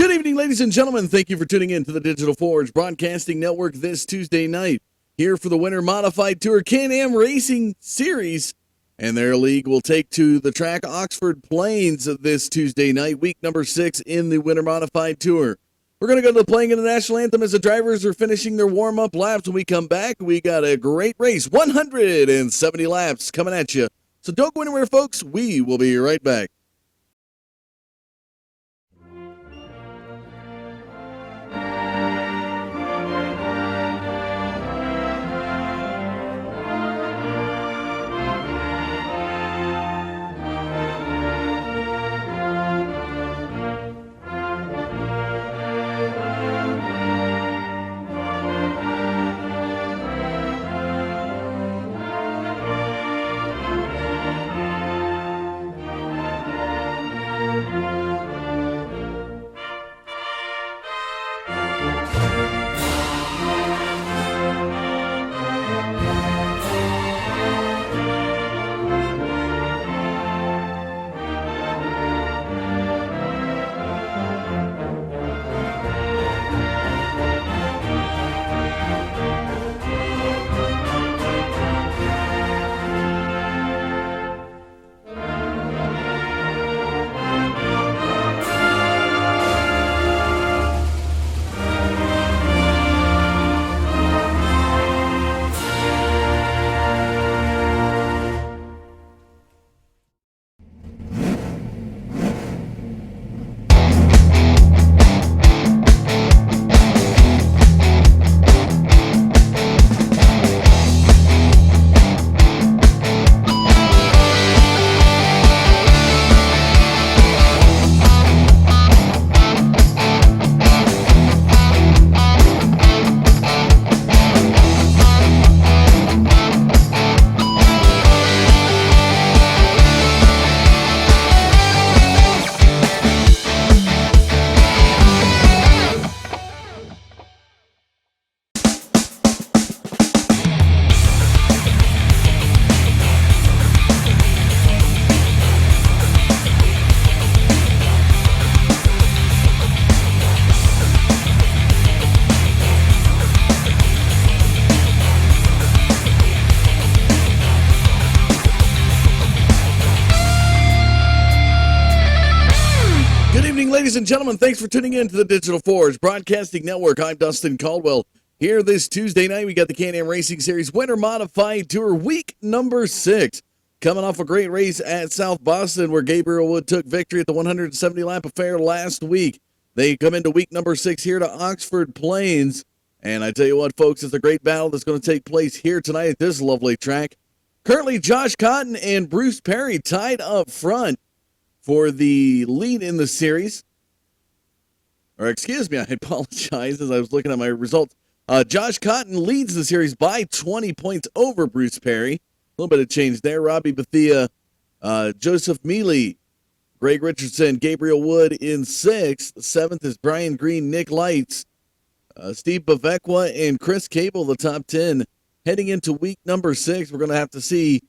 Good evening, ladies and gentlemen. Thank you for tuning in to the Digital Forge Broadcasting Network this Tuesday night. Here for the Winter Modified Tour Can-Am Racing Series. And their league will take to the track Oxford Plains this Tuesday night, week number 6 in the Winter Modified Tour. We're going to go to the playing of the National Anthem as the drivers are finishing their warm-up laps. When we come back, we got a great race, 170 laps coming at you. So don't go anywhere, folks. We will be right back. Ladies and gentlemen, thanks for tuning in to the Digital Forge Broadcasting Network. I'm Dustin Caldwell. Here this Tuesday night, we got the Can-Am Racing Series Winter Modified Tour week number 6. Coming off a great race at South Boston where Gabriel Wood took victory at the 170-lap affair last week. They come into week number 6 here to Oxford Plains. And I tell you what, folks, it's a great battle that's going to take place here tonight at this lovely track. Currently, Josh Cotton and Bruce Perry tied up front for the lead in the series. Or excuse me, I apologize as I was looking at my results. Josh Cotton leads the series by 20 points over Bruce Perry. A little bit of change there. Robbie Bethia, Joseph Mealy, Greg Richardson, Gabriel Wood in 6th. 7th is Brian Green, Nick Lights, Steve Bavekwa, and Chris Cable, the top 10. Heading into week number 6, we're going to have to see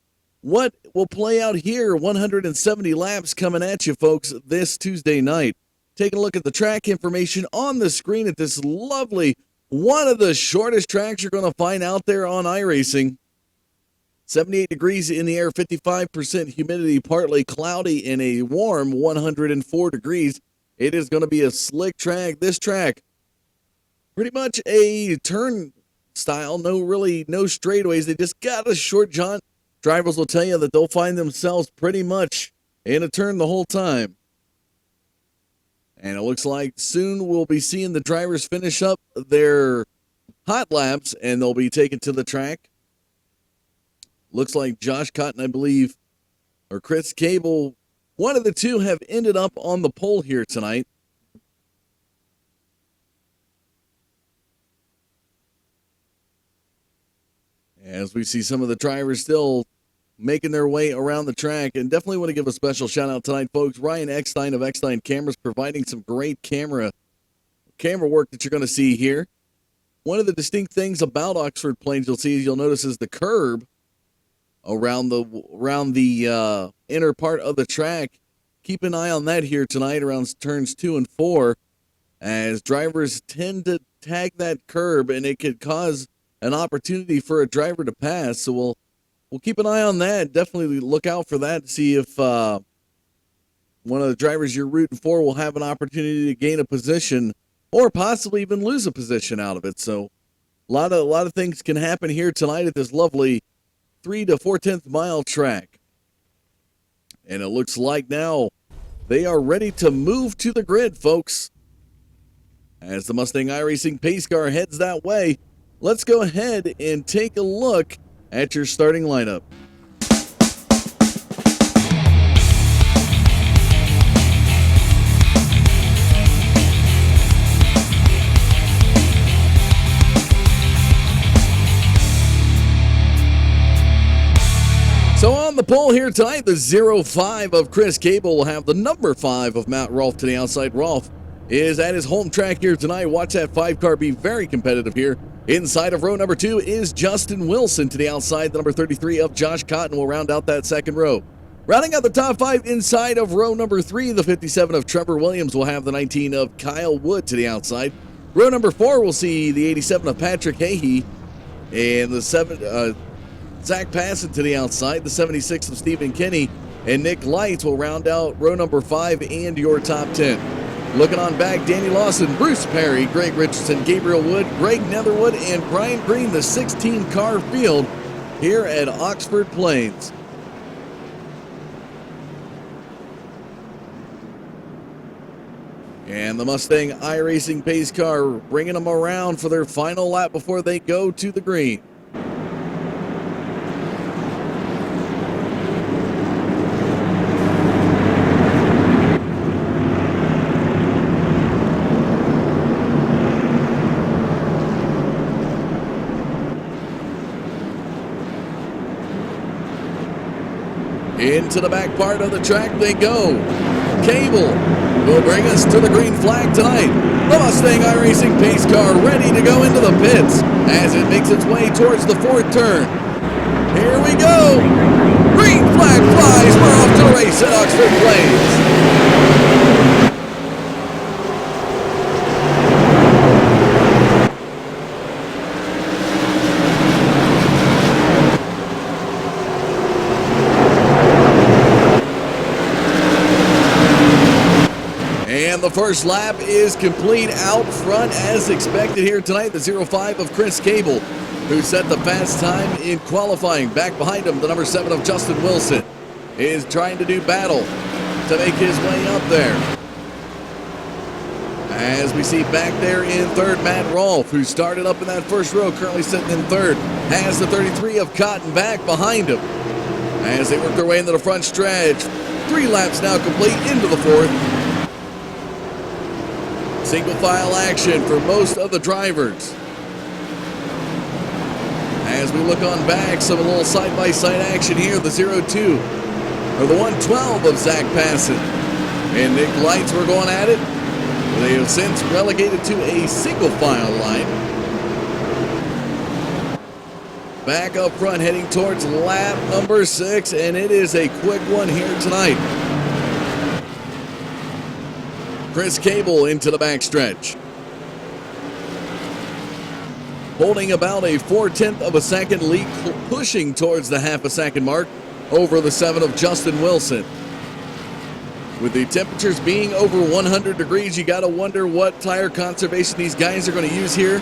what will play out here. 170 laps coming at you, folks, this Tuesday night. Taking a look at the track information on the screen at this lovely, one of the shortest tracks you're going to find out there on iRacing. 78 degrees in the air, 55% humidity, partly cloudy, and a warm 104 degrees. It is going to be a slick track. This track, pretty much a turn style, no straightaways. They just got a short jaunt. Drivers will tell you that they'll find themselves pretty much in a turn the whole time. And it looks like soon we'll be seeing the drivers finish up their hot laps, and they'll be taken to the track. Looks like Josh Cotton, I believe, or Chris Cable, one of the two have ended up on the pole here tonight. As we see some of the drivers still making their way around the track, and definitely want to give a special shout out tonight, folks. Ryan Eckstein of Eckstein Cameras providing some great camera work that you're going to see here. One of the distinct things about Oxford Plains you'll notice is the curb around the inner part of the track. Keep an eye on that here tonight around turns 2 and 4. as drivers tend to tag that curb, and it could cause an opportunity for a driver to pass. So we'll keep an eye on that. Definitely look out for that to see if one of the drivers you're rooting for will have an opportunity to gain a position or possibly even lose a position out of it. So a lot of things can happen here tonight at this lovely 3 to 4/10 mile track. And it looks like now they are ready to move to the grid, folks. As the Mustang iRacing pace car heads that way, let's go ahead and take a look at your starting lineup. So on the pole here tonight, the 05 of Chris Cable will have the number 5 of Matt Rolfe to the outside. Rolfe is at his home track here tonight. Watch that 5 car be very competitive here. Inside of row number 2 is Justin Wilson to the outside. The number 33 of Josh Cotton will round out that second row. Rounding out the top 5 inside of row number 3, the 57 of Trevor Williams will have the 19 of Kyle Wood to the outside. Row number 4 will see the 87 of Patrick Hahey and the Zach Passon to the outside. The 76 of Stephen Kinney and Nick Lights will round out row number 5 and your top 10. Looking on back, Danny Lawson, Bruce Perry, Greg Richardson, Gabriel Wood, Greg Netherwood, and Brian Green, the 16-car field here at Oxford Plains. And the Mustang iRacing pace car bringing them around for their final lap before they go to the green. Into the back part of the track they go. Cable will bring us to the green flag tonight. The Mustang iRacing pace car ready to go into the pits as it makes its way towards the 4th turn. Here we go. Green flag flies. We're off to the race at Oxford Plains. And the first lap is complete out front as expected here tonight. The 05 of Chris Cable, who set the fast time in qualifying. Back behind him, the number 7 of Justin Wilson is trying to do battle to make his way up there. As we see back there in 3rd, Matt Rolfe, who started up in that first row, currently sitting in 3rd, has the 33 of Cotton back behind him. As they work their way into the front stretch, 3 laps now complete into the 4th. Single file action for most of the drivers. As we look on back, some a little side-by-side action here. The 02 or the 112 of Zach Passon and Nick Lights were going at it. They have since relegated to a single file line. Back up front, heading towards lap number 6, and it is a quick one here tonight. Chris Cable into the backstretch. Holding about a 4/10 of a second lead, pushing towards the half a second mark over the 7 of Justin Wilson. With the temperatures being over 100 degrees, you got to wonder what tire conservation these guys are going to use here,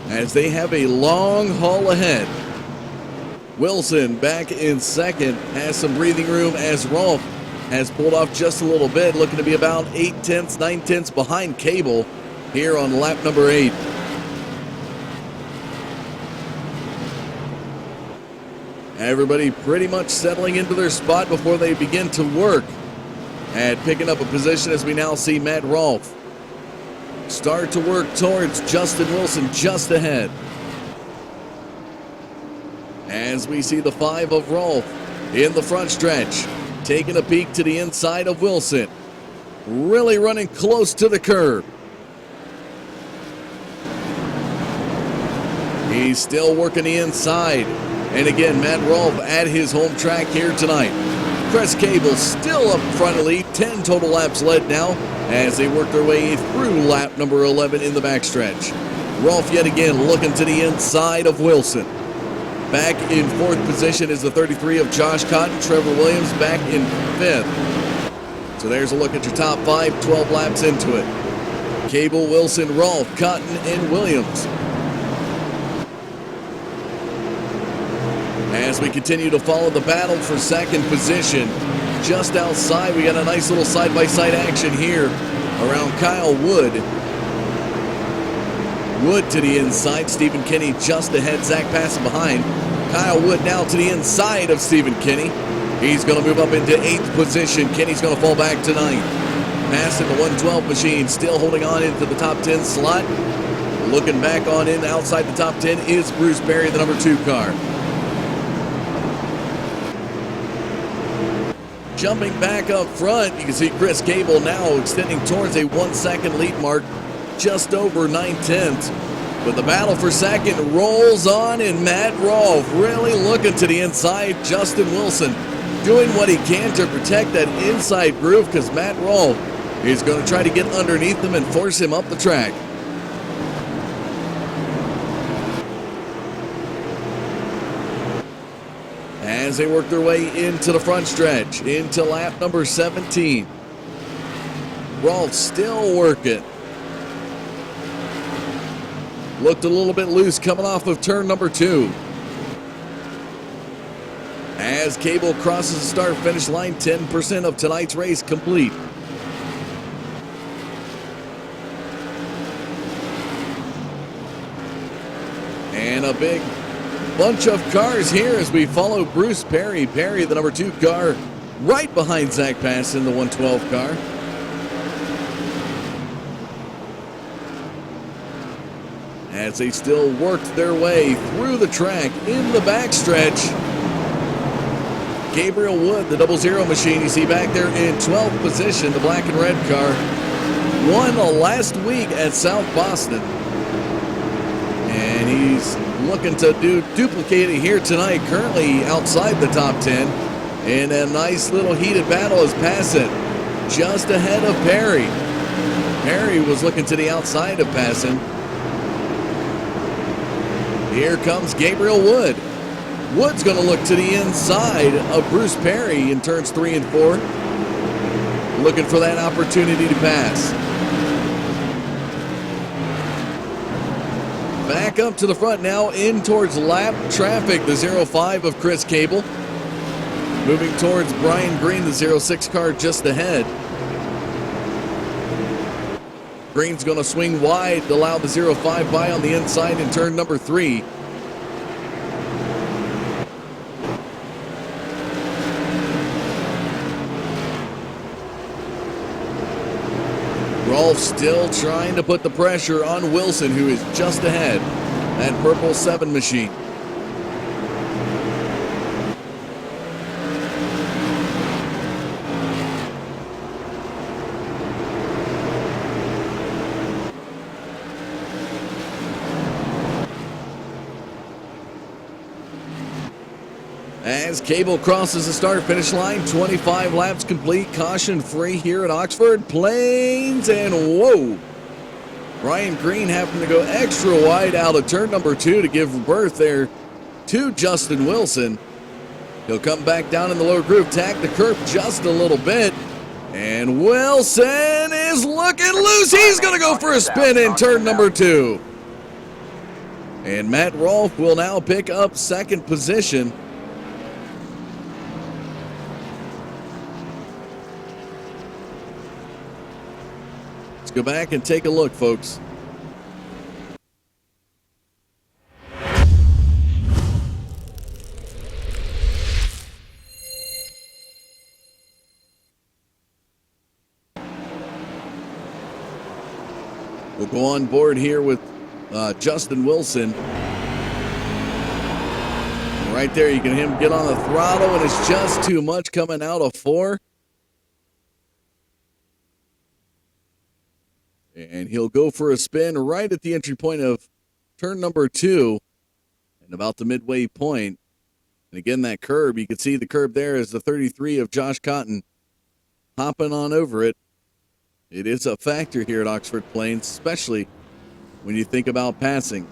as they have a long haul ahead. Wilson back in 2nd, has some breathing room as Rolfe has pulled off just a little bit, looking to be about 8/10, 9/10 behind Cable here on lap number 8. Everybody pretty much settling into their spot before they begin to work at picking up a position, as we now see Matt Rolfe start to work towards Justin Wilson just ahead. As we see the 5 of Rolfe in the front stretch, taking a peek to the inside of Wilson. Really running close to the curb. He's still working the inside. And again, Matt Rolfe at his home track here tonight. Chris Cable still up front of the lead, 10 total laps led now as they work their way through lap number 11 in the backstretch. Rolf yet again looking to the inside of Wilson. Back in fourth position is the 33 of Josh Cotton. Trevor Williams back in fifth. So there's a look at your top five, 12 laps into it. Cable, Wilson, Rolf, Cotton, and Williams. As we continue to follow the battle for second position, just outside, we got a nice little side-by-side action here around Kyle Wood. Wood to the inside, Stephen Kinney just ahead, Zach Passon behind. Kyle Wood now to the inside of Stephen Kinney. He's going to move up into 8th position. Kenny's going to fall back to 9th. Passon, the 112 machine, still holding on into the top 10 slot. Looking back on in outside the top 10 is Bruce Berry, the number 2 car. Jumping back up front, you can see Chris Cable now extending towards a 1 second lead mark, just over 9/10. But the battle for second rolls on, and Matt Rolfe really looking to the inside. Justin Wilson doing what he can to protect that inside groove, because Matt Rolfe is going to try to get underneath him and force him up the track. As they work their way into the front stretch, into lap number 17. Rolfe still working. Looked a little bit loose coming off of turn number 2. As Cable crosses the start-finish line, 10% of tonight's race complete. And a big bunch of cars here as we follow Bruce Perry. Perry, the number 2 car, right behind Zach Passon, the 112 car. As they still worked their way through the track in the backstretch. Gabriel Wood, the 00 machine, you see back there in 12th position, the black and red car. Won last week at South Boston. And he's looking to duplicate it here tonight, currently outside the top 10. And a nice little heated battle is Passon, just ahead of Perry. Perry was looking to the outside of Passon. Here comes Gabriel Wood. Wood's going to look to the inside of Bruce Perry in turns 3 and 4. Looking for that opportunity to pass. Back up to the front now, in towards lap traffic, the 05 of Chris Cable. Moving towards Brian Green, the 06 car just ahead. Green's going to swing wide to allow the 05 by on the inside in turn number 3. Rolfe still trying to put the pressure on Wilson, who is just ahead. That purple 7 machine. As Cable crosses the start-finish line, 25 laps complete, caution-free here at Oxford Plains, and whoa! Brian Green having to go extra wide out of turn number 2 to give birth there to Justin Wilson. He'll come back down in the lower groove, tag the curb just a little bit, and Wilson is looking loose. He's going to go for a spin in turn number 2. And Matt Rolfe will now pick up second position. Let's go back and take a look, folks. We'll go on board here with Justin Wilson. Right there, you can hear him get on the throttle, and it's just too much coming out of 4. And he'll go for a spin right at the entry point of turn number 2. And about the midway point, And again, that curb, you can see the curb there is the 33 of Josh Cotton hopping on over it. It is a factor here at Oxford Plains, especially when you think about passing.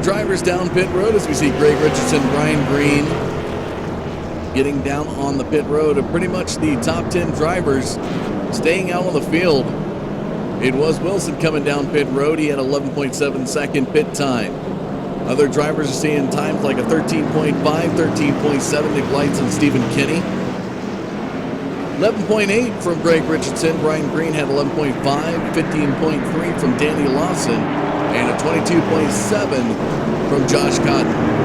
Drivers down pit road as we see Greg Richardson, Brian Green getting down on the pit road, and pretty much the top 10 drivers staying out on the field. It was Wilson coming down pit road. He had 11.7 second pit time. Other drivers are seeing times like a 13.5, 13.7, Nick Lights and Stephen Kinney. 11.8 from Greg Richardson. Brian Green had 11.5, 15.3 from Danny Lawson, and a 22.7 from Josh Cotton.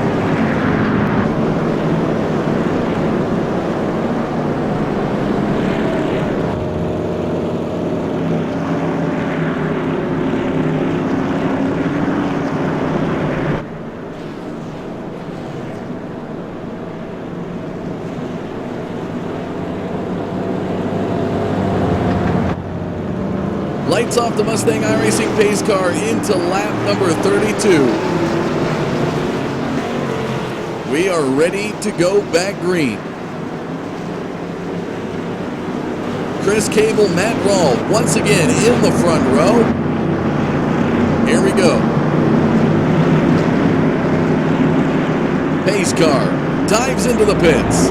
Lights off the Mustang iRacing pace car into lap number 32. We are ready to go back green. Chris Cable, Matt Rawl, once again in the front row. Here we go. Pace car dives into the pits.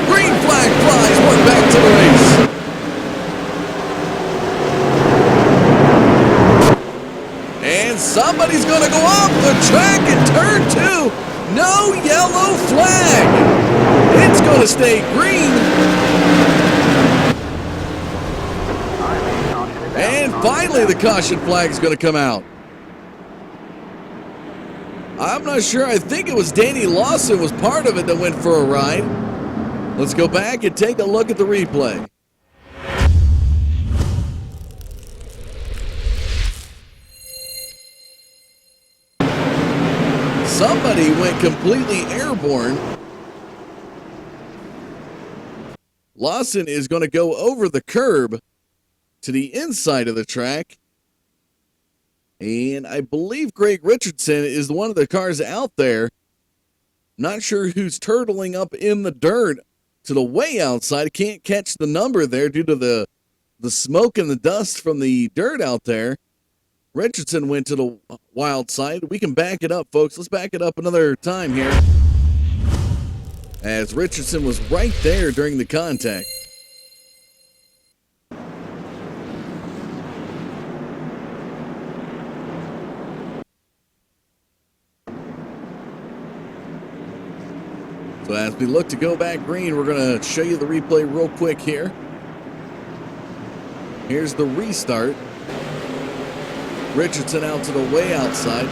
Green flag flies, we're back to the race. Somebody's going to go off the track in turn 2. No yellow flag. It's going to stay green. And finally the caution flag is going to come out. I'm not sure. I think it was Danny Lawson was part of it that went for a ride. Let's go back and take a look at the replay. Somebody went completely airborne. Lawson is going to go over the curb to the inside of the track. And I believe Greg Richardson is one of the cars out there. Not sure who's turtling up in the dirt to the way outside. Can't catch the number there due to the smoke and the dust from the dirt out there. Richardson went to the wild side. We can back it up, folks. Let's back it up another time here. As Richardson was right there during the contact. So as we look to go back green, we're going to show you the replay real quick here. Here's the restart. Richardson out to the way outside.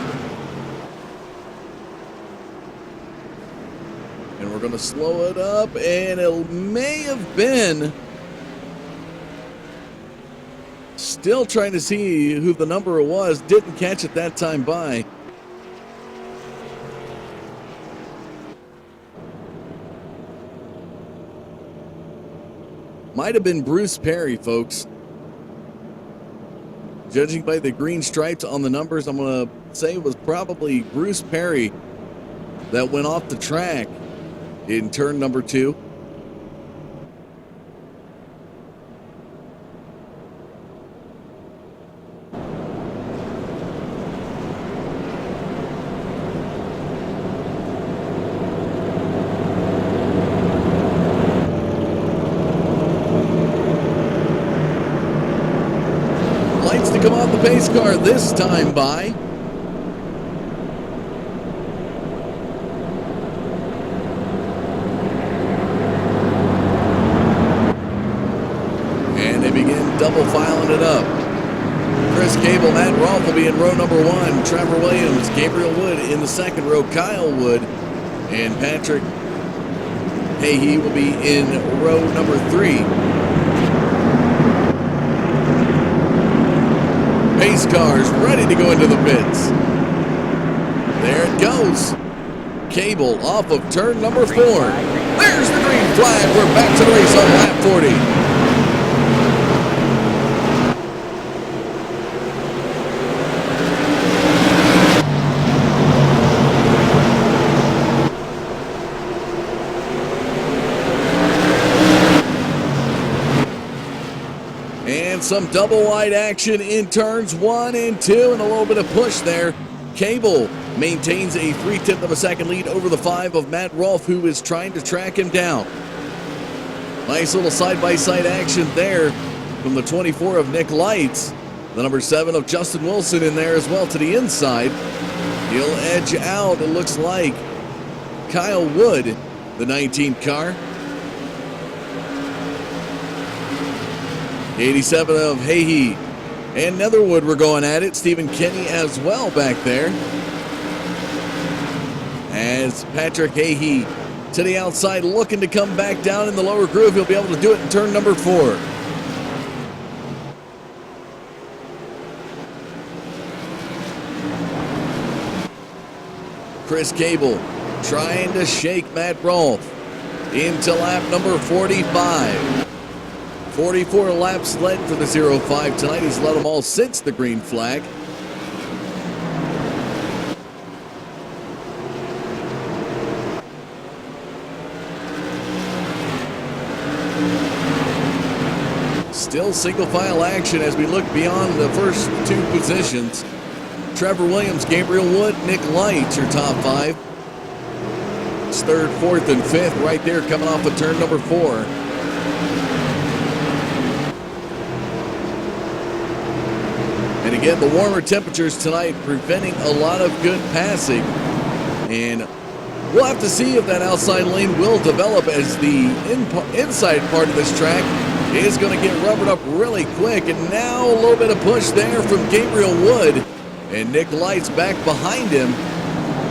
And we're going to slow it up, and it may have been. Still trying to see who the number was. Didn't catch it that time by. Might have been Bruce Perry, folks. Judging by the green stripes on the numbers, I'm going to say it was probably Bruce Perry that went off the track in turn number 2. Come off the pace car this time by. And they begin double filing it up. Chris Cable, Matt Rolfe will be in row number 1. Trevor Williams, Gabriel Wood in the second row. Kyle Wood and Patrick Hahey will be in row number 3. pace cars ready to go into the pits. There it goes. Cable off of turn number 4. There's the green flag. We're back to the race on lap 40. And some double wide action in turns 1 and 2, and a little bit of push there. Cable maintains a 3/10 of a second lead over the 5 of Matt Rolfe, who is trying to track him down. Nice little side-by-side action there from the 24 of Nick Lights. The number 7 of Justin Wilson in there as well to the inside. He'll edge out, it looks like, Kyle Wood, the 19 car. 87 of Hahey and Netherwood were going at it. Stephen Kenny as well back there. As Patrick Hahey to the outside looking to come back down in the lower groove. He'll be able to do it in turn number 4. Chris Cable trying to shake Matt Rolfe into lap number 45. 44 laps led for the 05 tonight. He's led them all since the green flag. Still single file action as we look beyond the first 2 positions. Trevor Williams, Gabriel Wood, Nick Light, your top 5. It's 3rd, 4th, and 5th right there coming off of turn number 4. And again, the warmer temperatures tonight preventing a lot of good passing. And we'll have to see if that outside lane will develop as the inside part of this track is going to get rubbered up really quick. And now a little bit of push there from Gabriel Wood. And Nick Light's back behind him.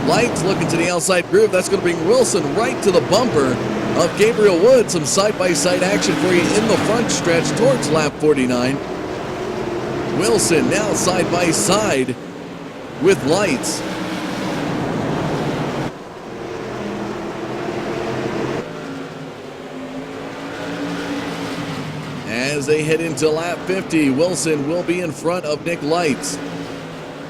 Light's looking to the outside groove. That's going to bring Wilson right to the bumper of Gabriel Wood. Some side-by-side action for you in the front stretch towards lap 49. Wilson now side by side with Lights. As they head into lap 50, Wilson will be in front of Nick Lights.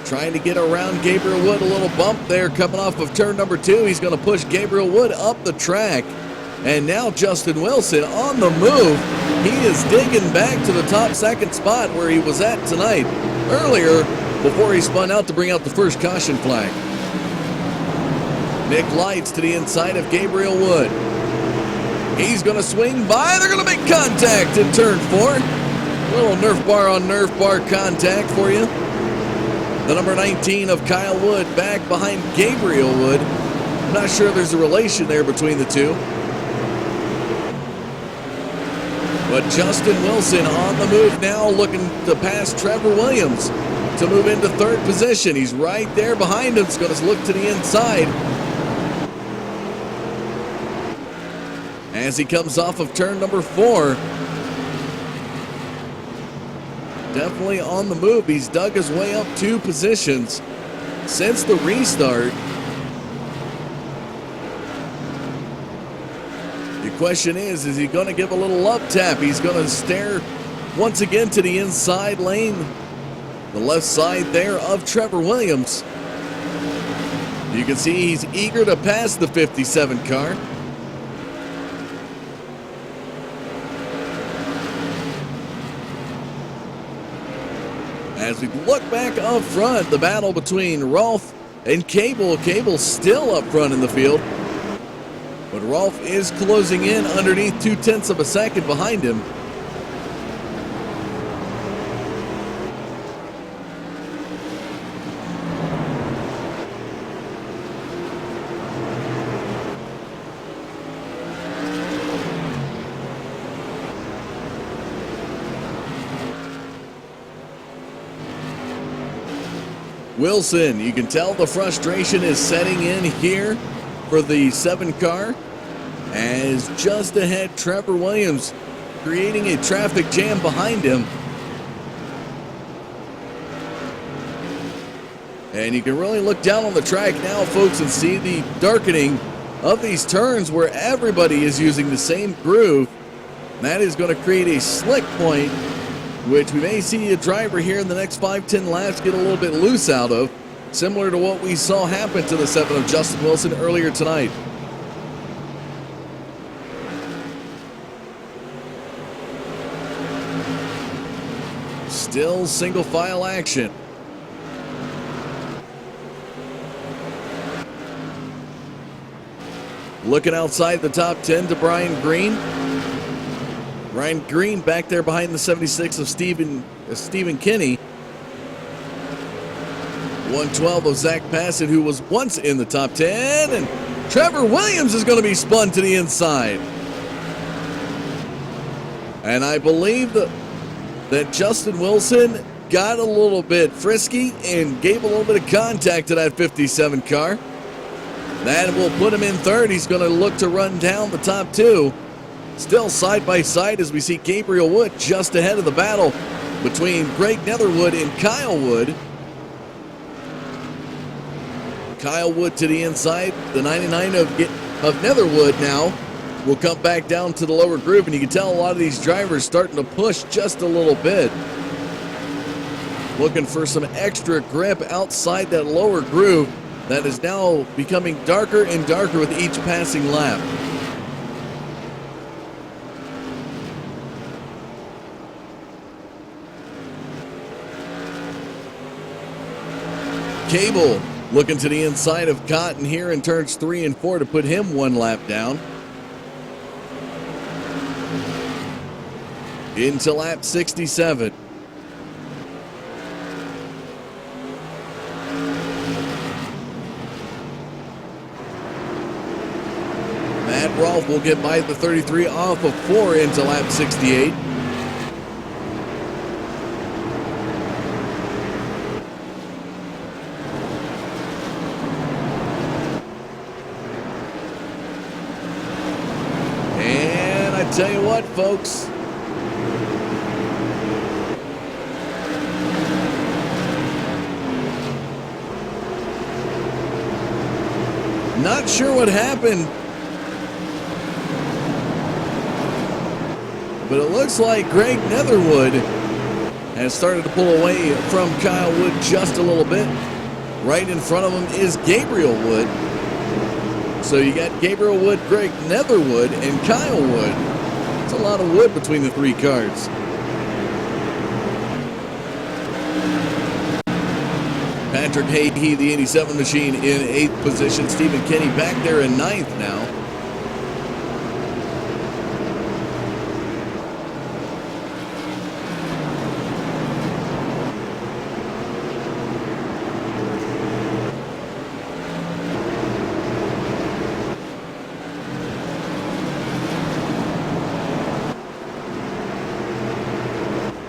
Trying to get around Gabriel Wood, a little bump there coming off of turn number 2. He's going to push Gabriel Wood up the track. And now Justin Wilson on the move. He is digging back to the top 2nd spot where he was at tonight earlier before he spun out to bring out the first caution flag. Nick Lights to the inside of Gabriel Wood. He's going to swing by. They're going to make contact in turn 4. A little Nerf bar on Nerf bar contact for you. The number 19 of Kyle Wood back behind Gabriel Wood. I'm not sure there's a relation there between the two. But Justin Wilson on the move now, looking to pass Trevor Williams to move into 3rd position. He's right there behind him. He's going to look to the inside as he comes off of turn number 4. Definitely on the move. He's dug his way up 2 positions since the restart. The question is he going to give a little love tap? He's going to stare once again to the inside lane, the left side there of Trevor Williams. You can see he's eager to pass the 57 car. As we look back up front, the battle between Rolfe and Cable. Cable still up front in the field. But Rolfe is closing in underneath 0.2 of a second behind him. Wilson, you can tell the frustration is setting in here for the 7 car, as just ahead Trevor Williams creating a traffic jam behind him. And you can really look down on the track now, folks, and see the darkening of these turns where everybody is using the same groove. And that is going to create a slick point, which we may see a driver here in the next 5-10 laps get a little bit loose out of, similar to what we saw happen to the 7 of Justin Wilson earlier tonight. Still single file action. Looking outside the top 10 to Brian Green. Brian Green back there behind the 76 of Stephen Kinney. 112 of Zach Passett, who was once in the top 10. And Trevor Williams is going to be spun to the inside. And I believe that Justin Wilson got a little bit frisky and gave a little bit of contact to that 57 car. That will put him in third. He's going to look to run down the top 2. Still side by side as we see Gabriel Wood just ahead of the battle between Greg Netherwood and Kyle Wood. Kyle Wood to the inside. The 99 of Netherwood now will come back down to the lower groove, and you can tell a lot of these drivers starting to push just a little bit. Looking for some extra grip outside that lower groove that is now becoming darker and darker with each passing lap. Cable looking to the inside of Cotton here in turns 3 and 4 to put him 1 lap down. Into lap 67. Matt Rolfe will get by the 33 off of 4 into lap 68. And I tell you what, folks, not sure what happened, but it looks like Greg Netherwood has started to pull away from Kyle Wood just a little bit. Right in front of him is Gabriel Wood. So you got Gabriel Wood, Greg Netherwood, and Kyle Wood. It's a lot of wood between the 3 cars. Patrick Hahey, the 87 machine, in 8th position. Stephen Kinney back there in 9th now.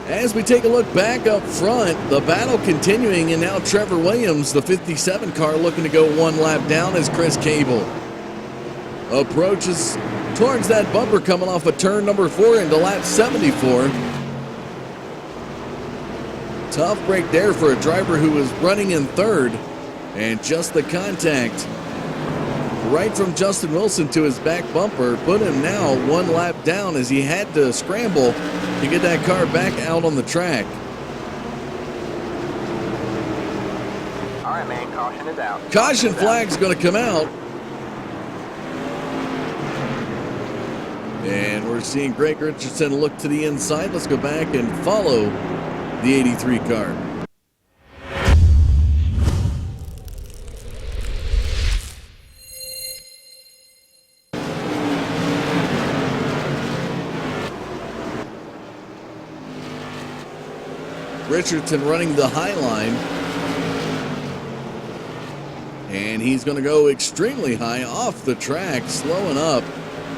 As we take a look back up front, the battle continuing, and now Trevor Williams, the 57 car, looking to go 1 lap down as Chris Cable approaches towards that bumper coming off of turn number 4 into lap 74. Tough break there for a driver who was running in 3rd, and just the contact right from Justin Wilson to his back bumper put him now 1 lap down as he had to scramble to get that car back out on the track. All right, man, caution is out. Caution flag's going to come out. And we're seeing Greg Richardson look to the inside. Let's go back and follow the 83 car. Richardson running the high line. And he's going to go extremely high off the track, slowing up.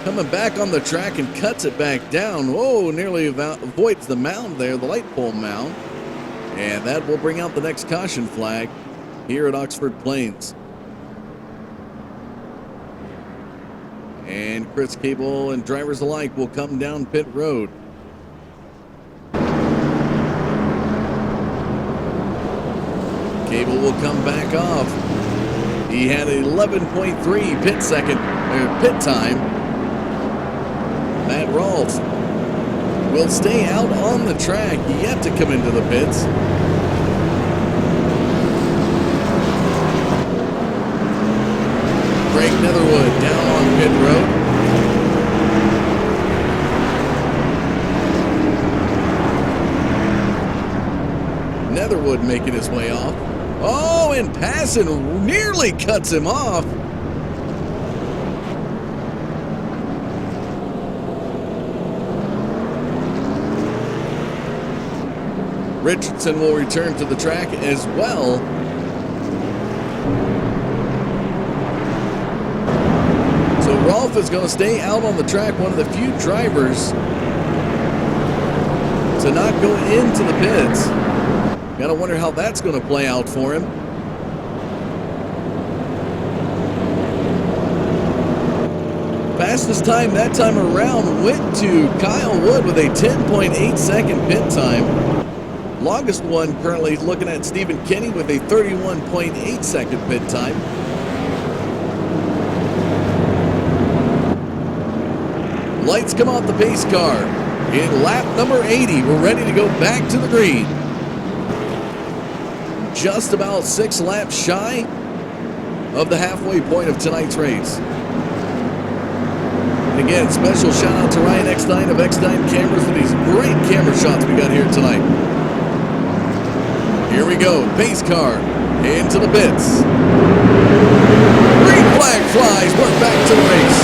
Coming back on the track and cuts it back down. Whoa, nearly avoids the mound there, the light pole mound. And that will bring out the next caution flag here at Oxford Plains. And Chris Cable and drivers alike will come down pit road. Cable will come back off. He had 11.3 pit time. Matt Rolfe will stay out on the track, yet to come into the pits. Craig Netherwood down on pit road. Netherwood making his way off. Oh, and passing nearly cuts him off. Richardson will return to the track as well. So Rolfe is going to stay out on the track, one of the few drivers to not go into the pits. Gotta wonder how that's going to play out for him. Fastest time that time around went to Kyle Wood with a 10.8 second pit time. Longest one currently looking at Stephen Kenny with a 31.8 second pit time. Lights come off the pace car. In lap number 80, we're ready to go back to the green. Just about 6 laps shy of the halfway point of tonight's race. And again, special shout out to Ryan Eckstein of Eckstein Cameras for these great camera shots we got here tonight. Here we go, pace car into the pits. Green flag flies, we're back to the race.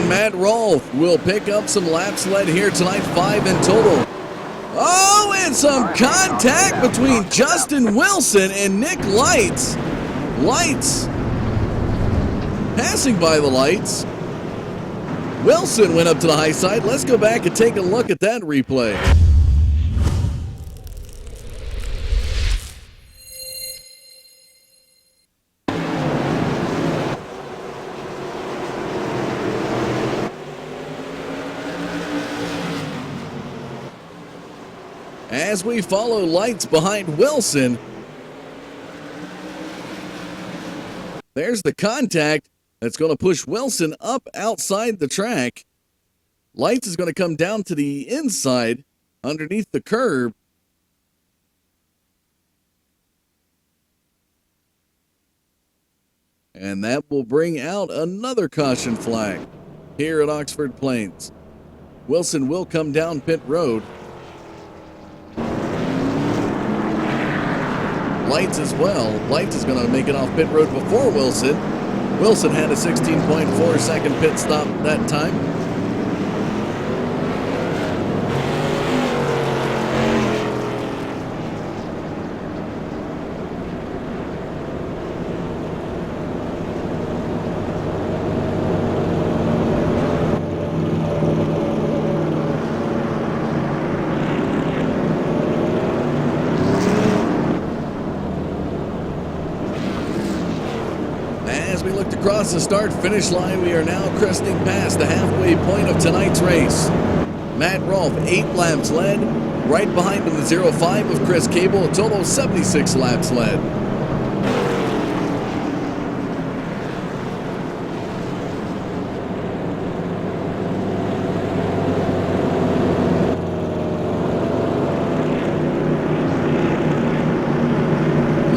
Matt Rolfe will pick up some laps led here tonight, 5 in total. Oh, and some contact between Justin Wilson and Nick Lights. Lights passing by the lights. Wilson went up to the high side. Let's go back and take a look at that replay. As we follow Lights behind Wilson, there's the contact that's going to push Wilson up outside the track. Lights is going to come down to the inside underneath the curb. And that will bring out another caution flag here at Oxford Plains. Wilson will come down pit road. Lights as well. Lights is going to make it off pit road before Wilson. Wilson had a 16.4 second pit stop that time. As we looked across the start-finish line, we are now cresting past the halfway point of tonight's race. Matt Rolfe, 8 laps led. Right behind him, the 0-5 of Chris Cable, a total of 76 laps led.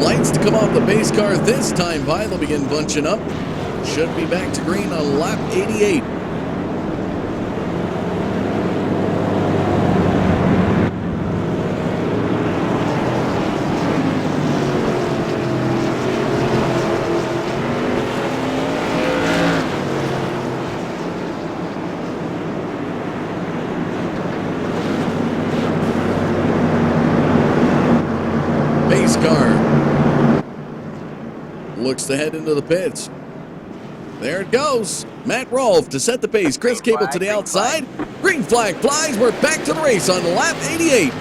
Lights to come off the base car this time by. They'll begin bunching up. Should be back to green on lap 88. Base car looks to head into the pits. There it goes. Matt Rolfe to set the pace. Chris Cable to the outside. Green flag flies. We're back to the race on lap 88.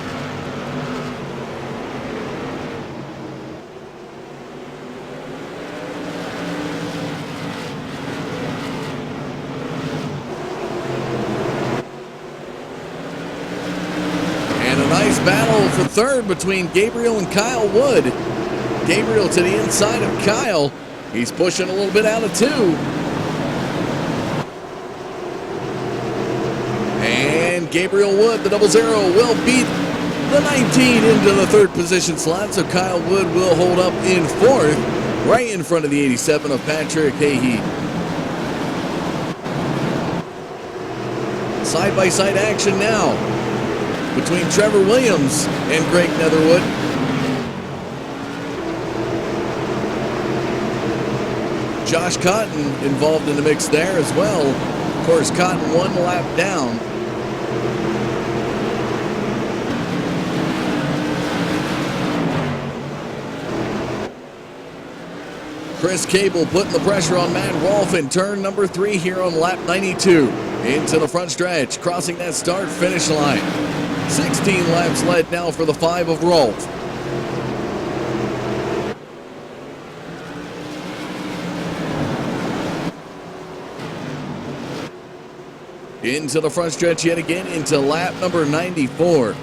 And a nice battle for third between Gabriel and Kyle Wood. Gabriel to the inside of Kyle. He's pushing a little bit out of 2. And Gabriel Wood, the 00, will beat the 19 into the third position slot. So Kyle Wood will hold up in fourth, right in front of the 87 of Patrick Hahey. Side-by-side action now between Trevor Williams and Greg Netherwood. Josh Cotton involved in the mix there as well. Of course, Cotton 1 lap down. Chris Cable putting the pressure on Matt Rolfe in turn number 3 here on lap 92. Into the front stretch, crossing that start-finish line. 16 laps led now for the 5 of Rolfe. Into the front stretch yet again, into lap number 94.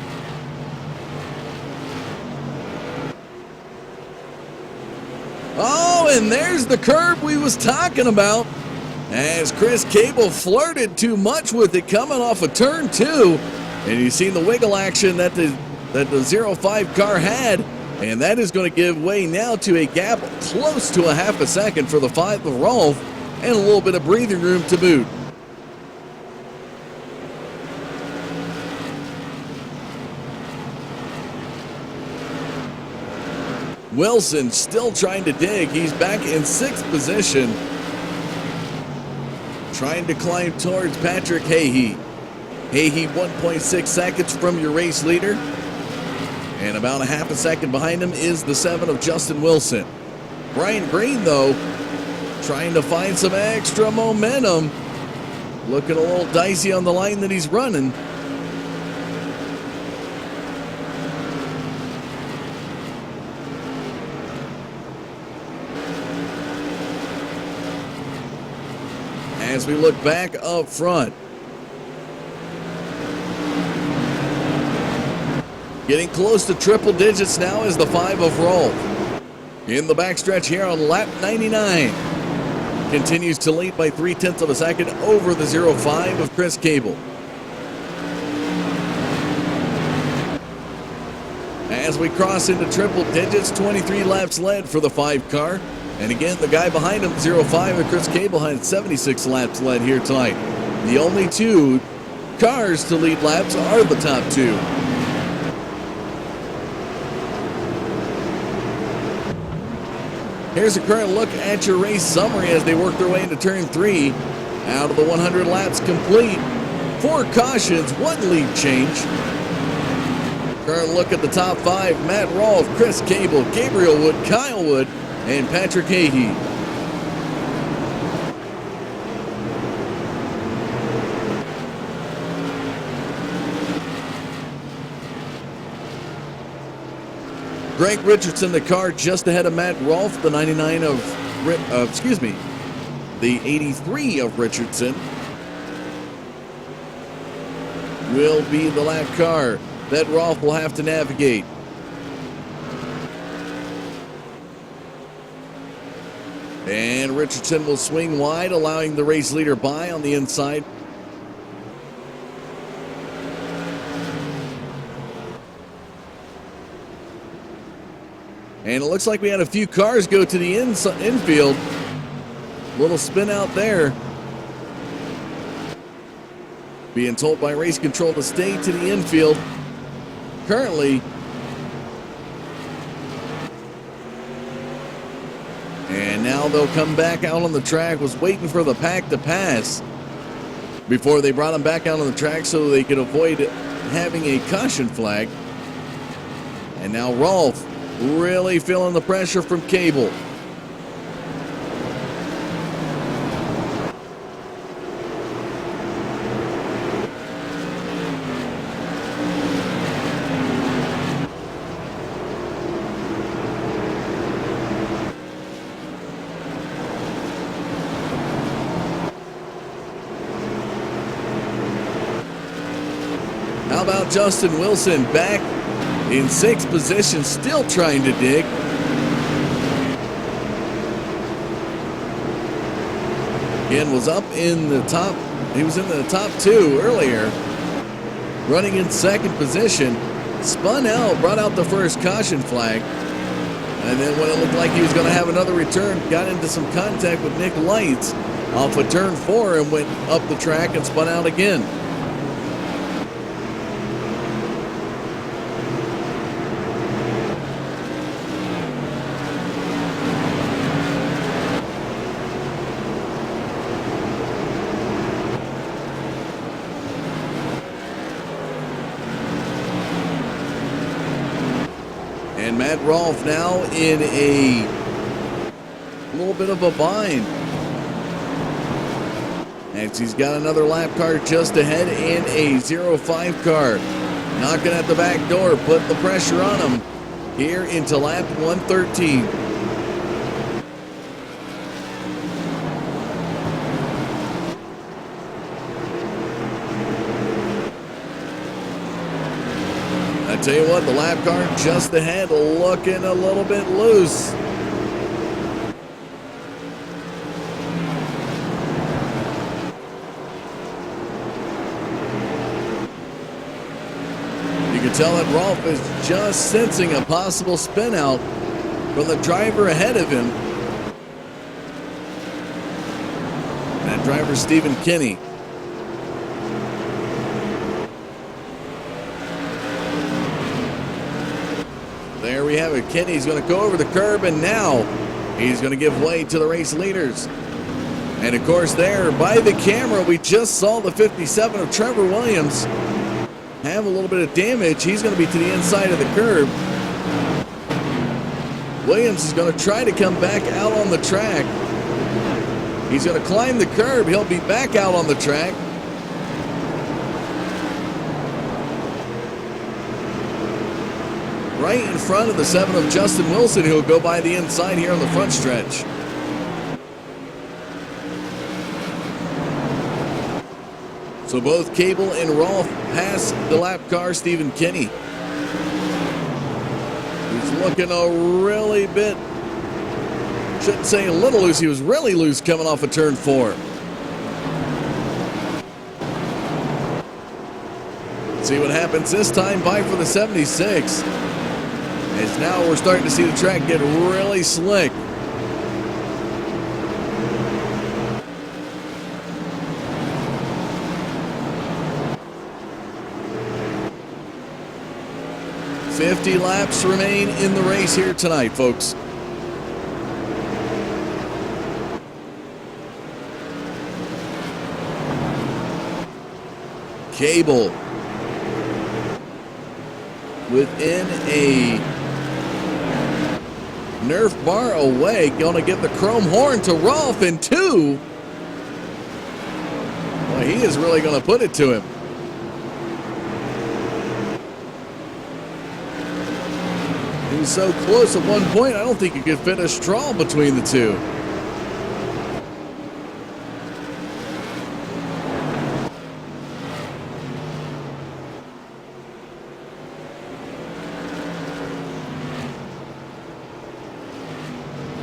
Oh, and there's the curb we was talking about. As Chris Cable flirted too much with it coming off of turn 2. And you've seen the wiggle action that the 05 car had. And that is going to give way now to a gap close to a half a second for the 5 of Rolfe. And a little bit of breathing room to boot. Wilson still trying to dig. He's back in 6th position. Trying to climb towards Patrick Hahey. Hahey 1.6 seconds from your race leader. And about a half a second behind him is the 7 of Justin Wilson. Brian Green, though, trying to find some extra momentum. Looking a little dicey on the line that he's running. As we look back up front. Getting close to triple digits now is the 5 of Rolfe. In the backstretch here on lap 99. Continues to lead by 0.3 of a second over the 05 of Chris Cable. As we cross into triple digits, 23 laps led for the 5 car. And again, the guy behind him, 05 of Chris Cable, had 76 laps led here tonight. The only 2 cars to lead laps are the top 2. Here's a current look at your race summary as they work their way into turn 3. Out of the 100 laps complete, 4 cautions, 1 lead change. Current look at the top 5, Matt Rolfe, Chris Cable, Gabriel Wood, Kyle Wood, and Patrick Hahey. Greg Richardson, the car just ahead of Matt Rolfe, the 99 the 83 of Richardson will be the lap car that Rolfe will have to navigate. And Richardson will swing wide, allowing the race leader by on the inside. And it looks like we had a few cars go to the infield. Little spin out there. Being told by race control to stay to the infield. Currently. And now they'll come back out on the track. Was waiting for the pack to pass before they brought them back out on the track so they could avoid having a caution flag. And now Rolfe really feeling the pressure from Cable. Justin Wilson back in 6th position, still trying to dig. Again, was up in the top. He was in the top 2 earlier, running in 2nd position. Spun out, brought out the first caution flag. And then when it looked like he was going to have another return, got into some contact with Nick Lights off of turn 4 and went up the track and spun out again. And Matt Rolfe now in a little bit of a bind, as he's got another lap car just ahead and a 05 car knocking at the back door, put the pressure on him here into lap 113. I tell you what, the lap car just ahead looking a little bit loose. You can tell that Rolfe is just sensing a possible spin out from the driver ahead of him. That driver, Stephen Kinney. There we have it. Kenny's going to go over the curb, and now he's going to give way to the race leaders. And of course, there by the camera, we just saw the 57 of Trevor Williams have a little bit of damage. He's going to be to the inside of the curb. Williams is going to try to come back out on the track. He's going to climb the curb. He'll be back out on the track. Right in front of the 7 of Justin Wilson, who will go by the inside here on the front stretch. So both Cable and Rolfe pass the lap car, Stephen Kinney. He's looking a really bit, shouldn't say a little loose, he was really loose coming off of turn 4. See what happens this time by for the 76. As now we're starting to see the track get really slick. "50 laps remain in the race here tonight, folks." Cable within a Nerf bar away, going to give the chrome horn to Rolfe in 2. Boy, he is really going to put it to him. He was so close at one point, I don't think you could fit a straw between the two.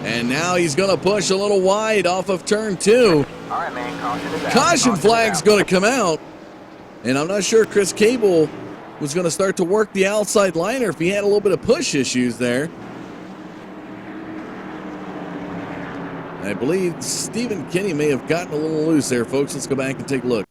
And now he's going to push a little wide off of turn 2. All right, man, caution is out. Caution flag's going to come out. And I'm not sure Chris Cable was going to start to work the outside liner if he had a little bit of push issues there. I believe Stephen Kinney may have gotten a little loose there, folks. Let's go back and take a look.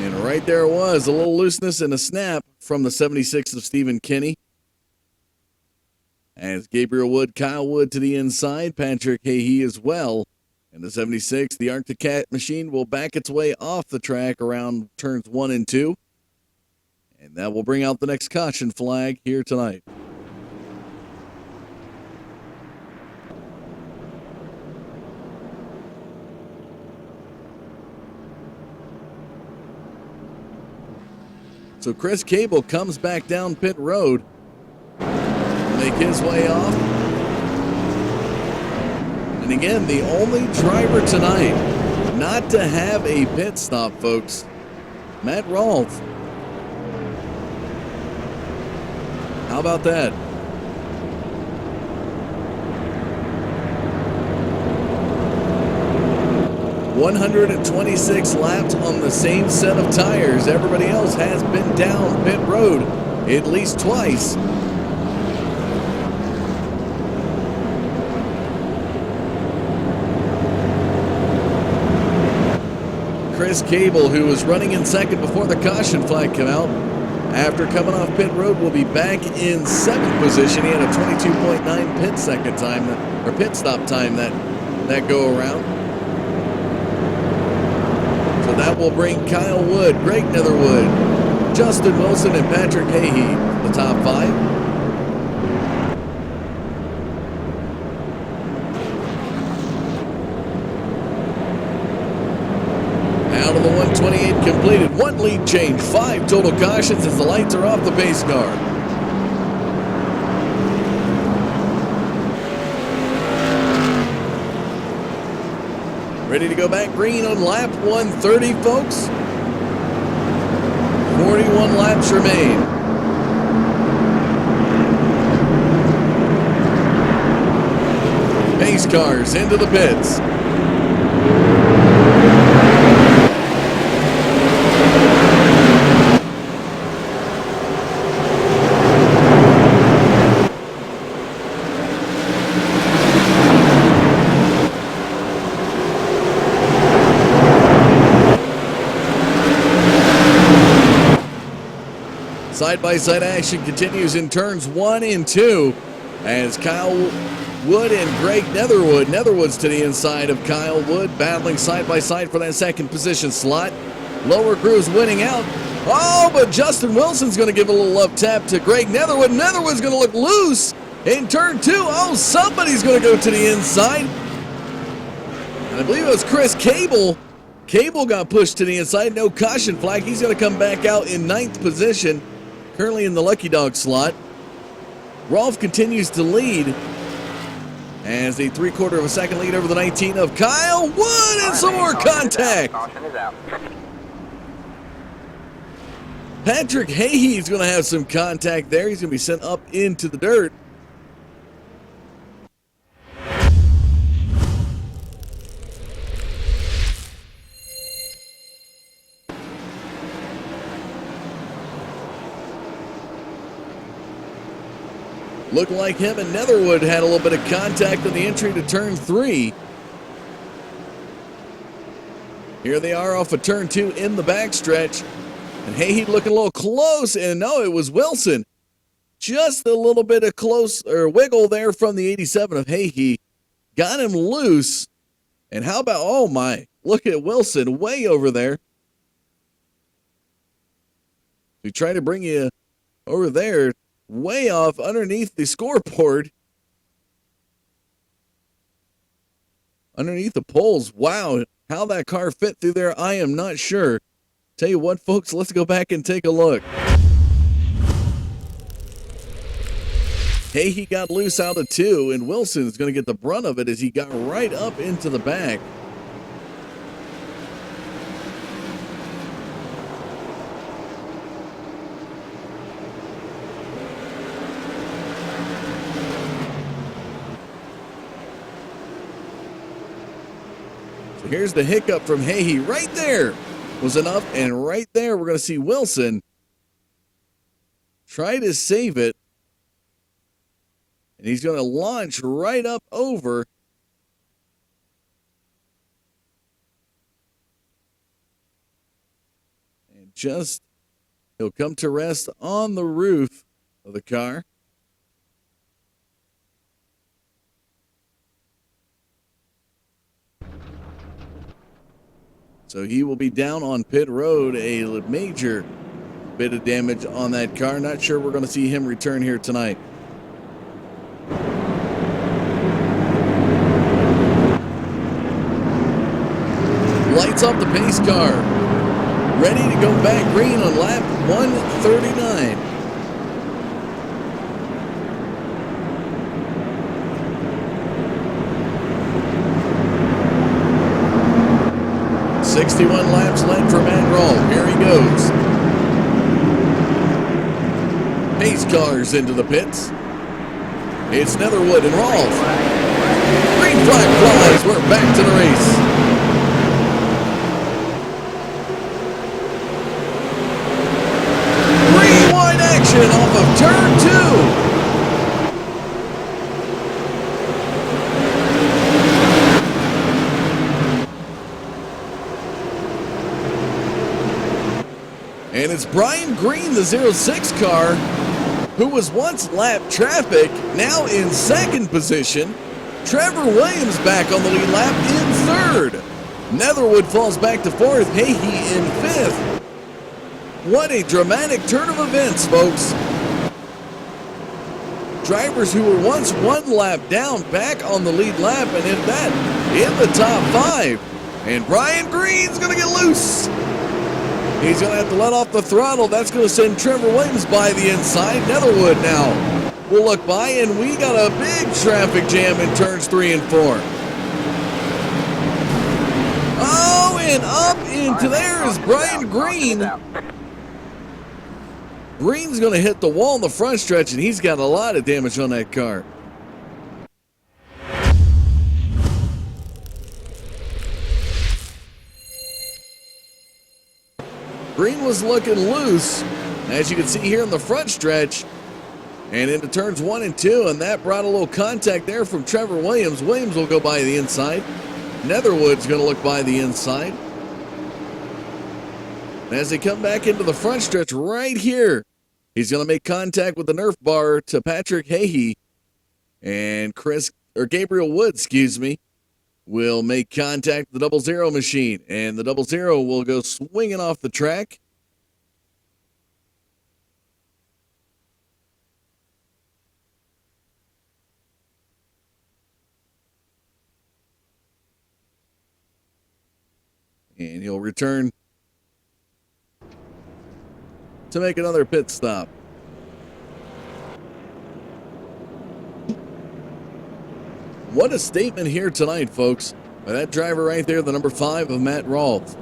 And right there it was, a little looseness and a snap from the 76 of Stephen Kinney. As Gabriel Wood, Kyle Wood to the inside, Patrick Hahey as well. And the 76, the Arctic Cat machine will back its way off the track around turns 1 and 2. And that will bring out the next caution flag here tonight. So Chris Cable comes back down pit road, make his way off. And again, the only driver tonight not to have a pit stop, folks. Matt Rolfe. How about that? $126 laps on the same set of tires. Everybody else has been down pit road at least twice. Chris Cable, who was running in second before the caution flag came out, after coming off pit road, will be back in 7th position. He had a 22.9 pit second time, or pit stop time that go around. So that will bring Kyle Wood, Greg Netherwood, Justin Wilson, and Patrick Hahey, the top 5. Out of the 128 completed, 1 lead change, 5 total cautions as the lights are off the pace car. Ready to go back green on lap 130, folks. 41 laps remain. Pace cars into the pits. Side-by-side action continues in turns 1 and 2 as Kyle Wood and Greg Netherwood. Netherwood's to the inside of Kyle Wood, battling side-by-side for that second position slot. Lower crew's winning out. Oh, but Justin Wilson's going to give a little love tap to Greg Netherwood. Netherwood's going to look loose in turn 2. Oh, somebody's going to go to the inside. And I believe it was Chris Cable. Cable got pushed to the inside. No caution flag. He's going to come back out in 9th position. Currently in the lucky dog slot. Rolfe continues to lead as a 3/4 of a second lead over the 19 of Kyle Wood, and some more contact. Caution is out. Patrick Hahey's going to have some contact there. He's going to be sent up into the dirt. Looked like him and Netherwood had a little bit of contact on the entry to turn 3. Here they are off of turn 2 in the backstretch. And Hahey looking a little close, and no, it was Wilson. Just a little bit of close or wiggle there from the 87 of Hahey. Got him loose. And how about, oh my, look at Wilson way over there. We try to bring you over there. Way off underneath the scoreboard. Underneath the poles. Wow, how that car fit through there, I am not sure. Tell you what, folks, let's go back and take a look. Hahey got loose out of 2, and Wilson's going to get the brunt of it as he got right up into the back. Here's the hiccup from Hahey. Right there was enough, and right there we're going to see Wilson try to save it. And he's going to launch right up over. And just, he'll come to rest on the roof of the car. So he will be down on pit road, a major bit of damage on that car. Not sure we're going to see him return here tonight. Lights off the pace car. ready to go back green on lap 139. "61 laps led for Matt Rall. Here he goes. Pace cars into the pits. It's Netherwood and Rawls. Green flag flies. We're back to the race. Rewind action off of turn 2. And it's Brian Green, the 06 car, who was once lap traffic, now in second position. Trevor Williams back on the lead lap in third. Netherwood falls back to fourth. Hahey in fifth. What a dramatic turn of events, folks. Drivers who were once one lap down back on the lead lap, and in that, in the top 5. And Brian Green's going to get loose. He's going to have to let off the throttle. That's going to send Trevor Williams by the inside. Netherwood now will look by, and we got a big traffic jam in turns 3 and 4. Oh, and up into there is Brian Green. Green's going to hit the wall in the front stretch, and he's got a lot of damage on that car. Green was looking loose, as you can see here in the front stretch, and into turns 1 and 2, and that brought a little contact there from Trevor Williams. Williams will go by the inside. Netherwood's going to look by the inside. And as they come back into the front stretch right here, he's going to make contact with the Nerf bar to Patrick Hahey, and Gabriel Woods, will make contact with the 00 machine, and the 00 will go swinging off the track. And he'll return to make another pit stop. What a statement here tonight, folks, by that driver right there, the number 5 of Matt Rawls.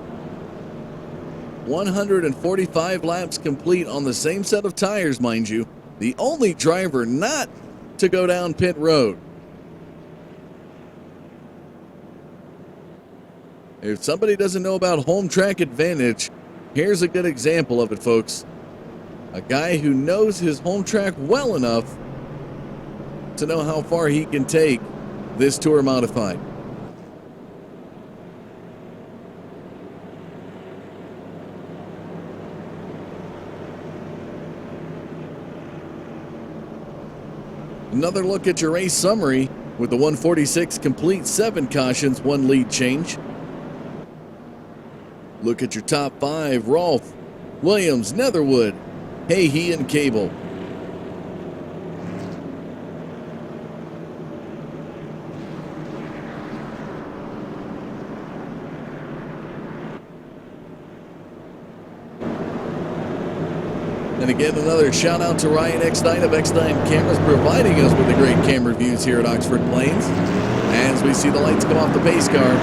145 laps complete on the same set of tires, mind you. The only driver not to go down pit road. If somebody doesn't know about home track advantage, here's a good example of it, folks. A guy who knows his home track well enough to know how far he can take this Tour Modified. Another look at your race summary with the 146 complete, 7 cautions, 1 lead change. Look at your top 5, Rolfe, Williams, Netherwood, Hahey, and Cable. And again, another shout out to Ryan X9 of X9 Cameras, providing us with the great camera views here at Oxford Plains. As we see the lights come off the pace car,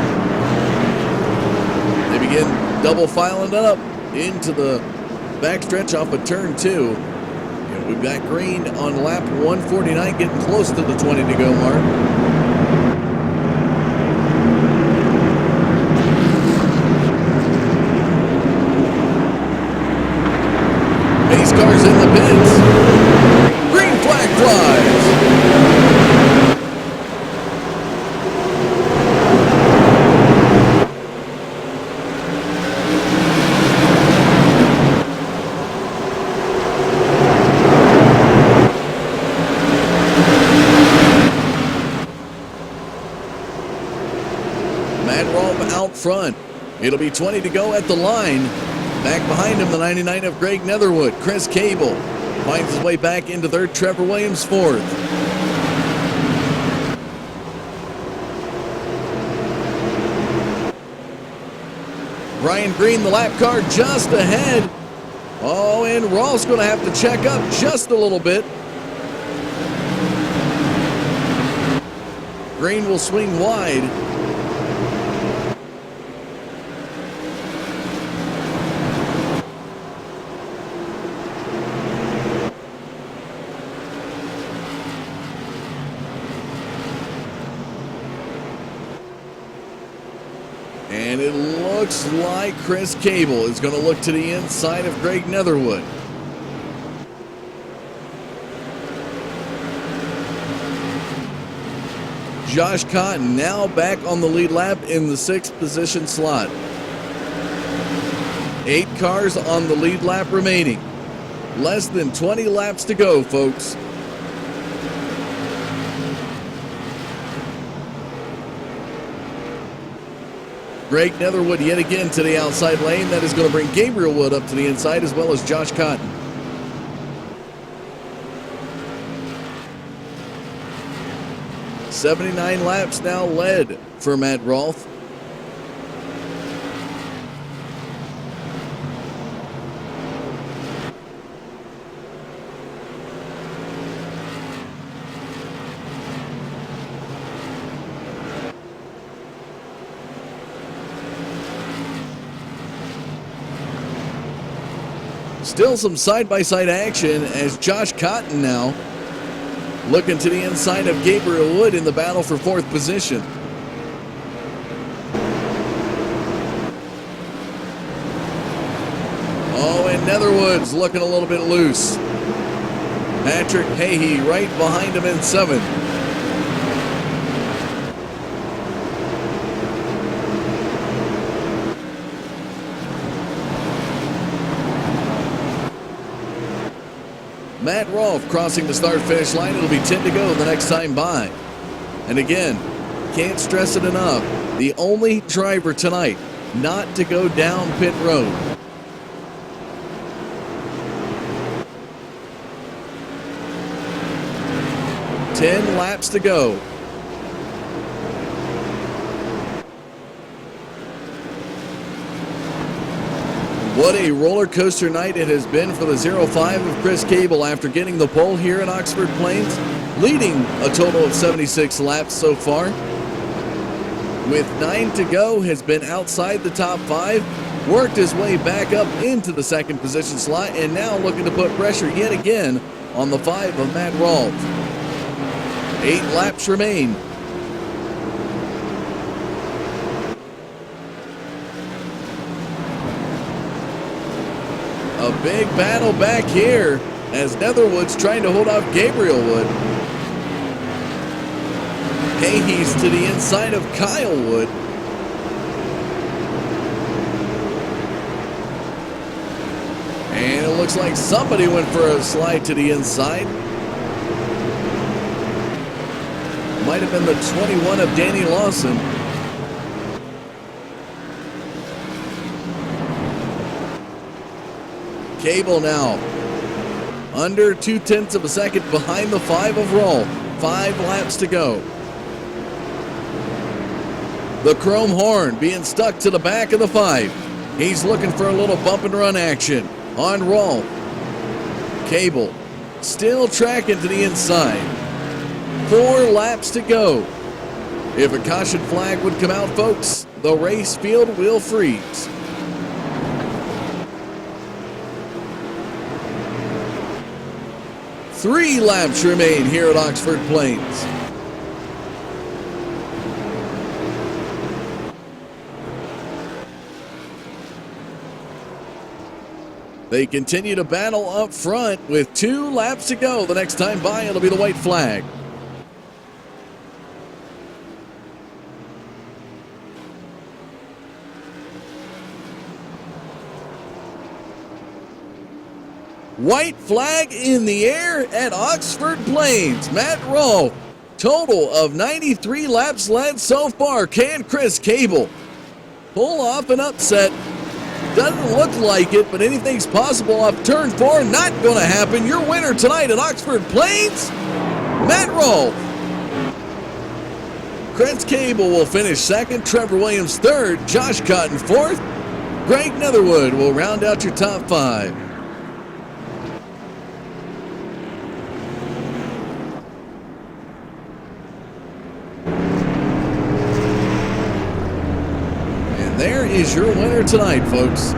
they begin double filing up into the backstretch off of turn 2. And we've got Green on lap 149, getting close to the 20 to go mark. Cars in the pits. Green flag flies. Matt Rolfe out front. It'll be 20 to go at the line. Back behind him, the 99 of Greg Netherwood. Chris Cable finds his way back into third. Trevor Williams fourth. Brian Green, the lap car, just ahead. Oh, and Rolf's going to have to check up just a little bit. Green will swing wide. And it looks like Chris Cable is going to look to the inside of Greg Netherwood. Josh Cotton now back on the lead lap in the 6th position slot. 8 cars on the lead lap remaining. Less than 20 laps to go, folks. Greg Netherwood yet again to the outside lane. That is going to bring Gabriel Wood up to the inside as well as Josh Cotton. "79 laps now led for Matt Rolfe. Still some side-by-side action as Josh Cotton now looking to the inside of Gabriel Wood in the battle for 4th position. Oh, and Netherwood's looking a little bit loose. Patrick Hahey right behind him in 7th. Matt Rolfe crossing the start-finish line. It'll be 10 to go the next time by. And again, can't stress it enough, the only driver tonight not to go down pit road. Ten laps to go. What a roller coaster night it has been for the 05 of Chris Cable after getting the pole here in Oxford Plains, leading a total of 76 laps so far. With 9 to go, has been outside the top 5, worked his way back up into the 2nd position slot, and now looking to put pressure yet again on the 5 of Matt Rolfe. 8 laps remain. A big battle back here as Netherwood's trying to hold off Gabriel Wood. Hahey's to the inside of Kyle Wood. And it looks like somebody went for a slide to the inside. Might have been the 21 of Danny Lawson. Cable now under 0.2 of a second behind the 5 of Rolfe. 5 laps to go. The chrome horn being stuck to the back of the 5. He's looking for a little bump and run action on Rolfe. Cable still tracking to the inside. 4 laps to go. If a caution flag would come out, folks, the race field will freeze. 3 laps remain here at Oxford Plains. They continue to battle up front with 2 laps to go. The next time by, it'll be the white flag. White flag in the air at Oxford Plains. Matt Rolfe, total of 93 laps led so far. Can Chris Cable pull off an upset? Doesn't look like it, but anything's possible off turn 4. Not going to happen. Your winner tonight at Oxford Plains, Matt Rolfe. Chris Cable will finish 2nd, Trevor Williams 3rd, Josh Cotton 4th, Greg Netherwood will round out your top 5. And there is your winner tonight, folks.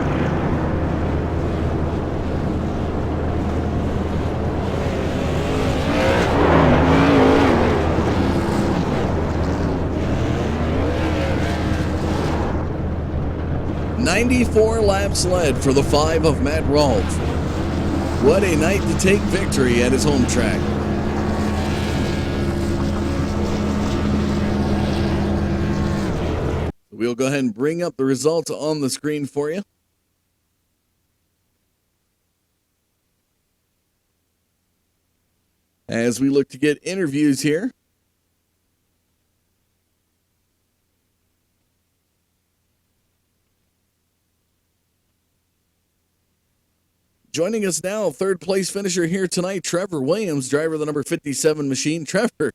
"94 laps led for the 5 of Matt Rolfe. What a night to take victory at his home track." We'll go ahead and bring up the results on the screen for you. As we look to get interviews here. Joining us now, third place finisher here tonight, Trevor Williams, driver of the number 57 machine. Trevor,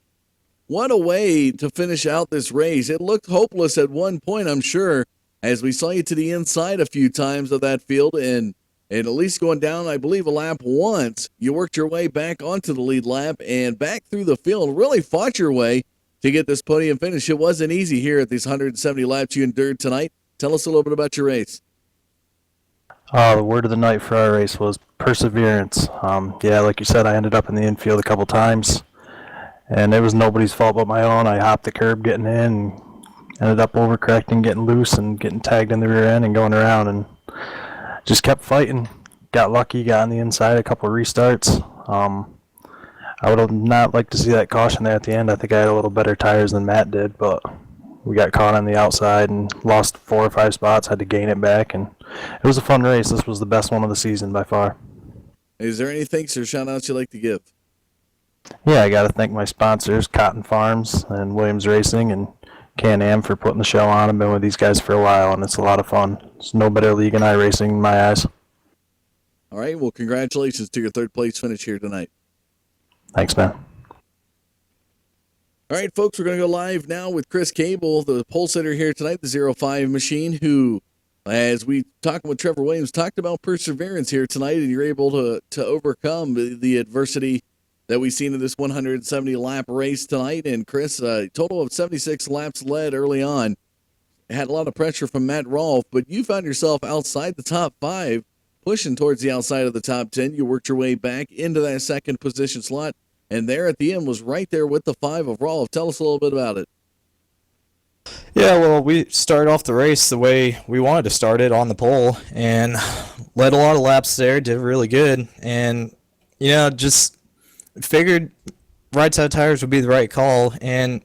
what a way to finish out this race. It looked hopeless at one point, I'm sure, as we saw you to the inside a few times of that field and at least going down, I believe, a lap once. You worked your way back onto the lead lap and back through the field, really fought your way to get this podium finish. It wasn't easy here at these 170 laps you endured tonight. Tell us a little bit about your race. The word of the night for our race was perseverance. Yeah, like you said, I ended up in the infield a couple times, and it was nobody's fault but my own. I hopped the curb getting in, and ended up overcorrecting, getting loose, and getting tagged in the rear end and going around, and just kept fighting. Got lucky, got on the inside, a couple of restarts. I would have not liked to see that caution there at the end. I think I had a little better tires than Matt did, but we got caught on the outside and lost 4 or 5 spots, had to gain it back, and it was a fun race. This was the best one of the season by far. Is there any thanks or shout-outs you'd like to give? Yeah, I got to thank my sponsors, Cotton Farms and Williams Racing and Can-Am for putting the show on. I've been with these guys for a while, and it's a lot of fun. There's no better league in iRacing in my eyes. All right, well, congratulations to your third-place finish here tonight. Thanks, man. All right, folks, we're going to go live now with Chris Cable, the pole sitter here tonight, the 05 machine, who, as we talking with Trevor Williams, talked about perseverance here tonight, and you're able to overcome the adversity that we've seen in this 170-lap race tonight. And, Chris, a total of 76 laps led early on. Had a lot of pressure from Matt Rolfe, but you found yourself outside the top 5, pushing towards the outside of the top 10. You worked your way back into that second position slot. And there at the end was right there with the 5 of Rolfe. Tell us a little bit about it. Yeah, well, we started off the race the way we wanted to start it, on the pole, and led a lot of laps there, did really good. And, just figured right side tires would be the right call. And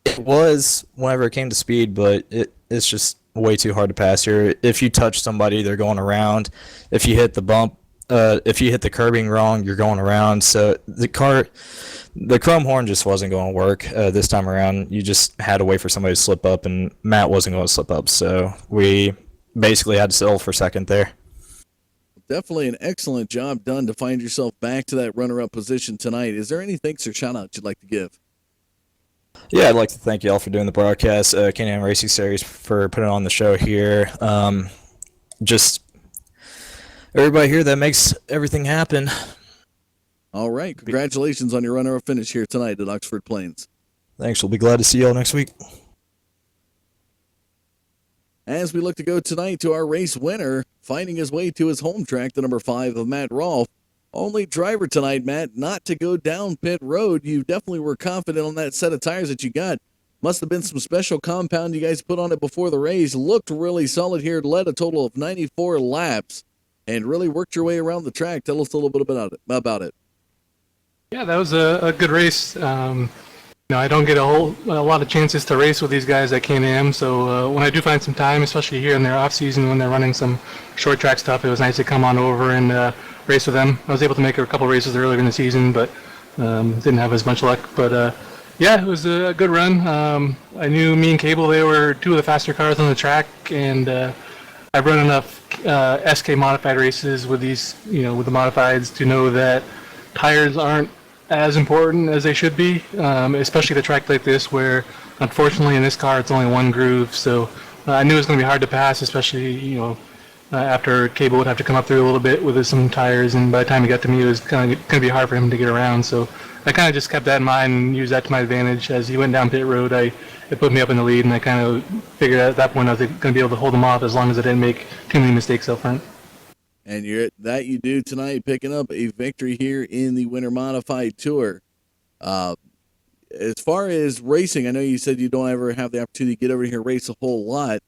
it was whenever it came to speed, but it's just way too hard to pass here. If you touch somebody, they're going around. If you hit the bump, if you hit the curbing wrong, you're going around. So the chrome horn just wasn't going to work this time around. You just had to wait for somebody to slip up, and Matt wasn't going to slip up. So we basically had to settle for second there. Definitely an excellent job done to find yourself back to that runner-up position tonight. Is there any thanks or shout-outs you'd like to give? Yeah, I'd like to thank you all for doing the broadcast, Can-Am Racing Series for putting on the show here. Just everybody here that makes everything happen. All right. Congratulations on your runner-up finish here tonight at Oxford Plains. Thanks. We'll be glad to see you all next week. As we look to go tonight to our race winner, finding his way to his home track, the number 5 of Matt Rolfe. Only driver tonight, Matt, not to go down pit road. You definitely were confident on that set of tires that you got. Must have been some special compound you guys put on it before the race. Looked really solid here. Led a total of 94 laps and really worked your way around the track. Tell us a little bit about it. Yeah, that was a good race. I don't get a lot of chances to race with these guys at Can-Am, so when I do find some time, especially here in their off season when they're running some short track stuff, it was nice to come on over and race with them. I was able to make a couple races earlier in the season, but didn't have as much luck. But yeah, it was a good run. I knew me and Cable, they were 2 of the faster cars on the track, and I've run enough SK modified races with these, with the modifieds to know that tires aren't as important as they should be, especially the track like this where unfortunately in this car it's only one groove, so I knew it was going to be hard to pass, especially, after Cable would have to come up through a little bit with some tires, and by the time he got to me, it was kind of going to be hard for him to get around. So I kind of just kept that in mind and used that to my advantage. As he went down pit road, it put me up in the lead, and I kind of figured at that point I was going to be able to hold him off as long as I didn't make too many mistakes up front. And you do tonight, picking up a victory here in the Winter Modified Tour. As far as racing, I know you said you don't ever have the opportunity to get over here and race a whole lot,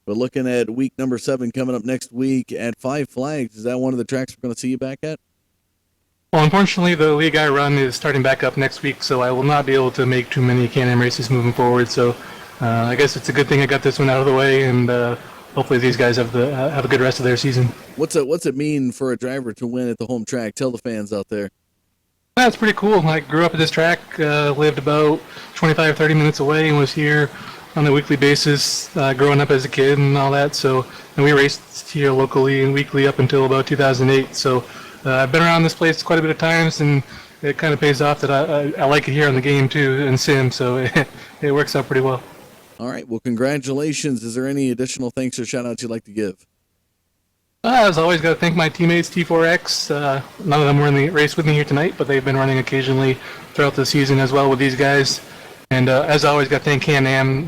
but looking at week number 7 coming up next week at Five Flags, is that one of the tracks we're going to see you back at? Well, unfortunately, the league I run is starting back up next week, so I will not be able to make too many Can-Am races moving forward. So I guess it's a good thing I got this one out of the way, and hopefully these guys have a good rest of their season. What's it mean for a driver to win at the home track? Tell the fans out there. That's pretty cool. I grew up at this track, lived about 25, 30 minutes away, and was here on a weekly basis growing up as a kid and all that. So, and we raced here locally and weekly up until about 2008. So I've been around this place quite a bit of times, and it kind of pays off that I like it here on the game too, in sim. So it works out pretty well. All right. Well, congratulations. Is there any additional thanks or shout outs you'd like to give? As always, got to thank my teammates, T4X. None of them were in the race with me here tonight, but they've been running occasionally throughout the season as well with these guys. And as always, got to thank Can-Am.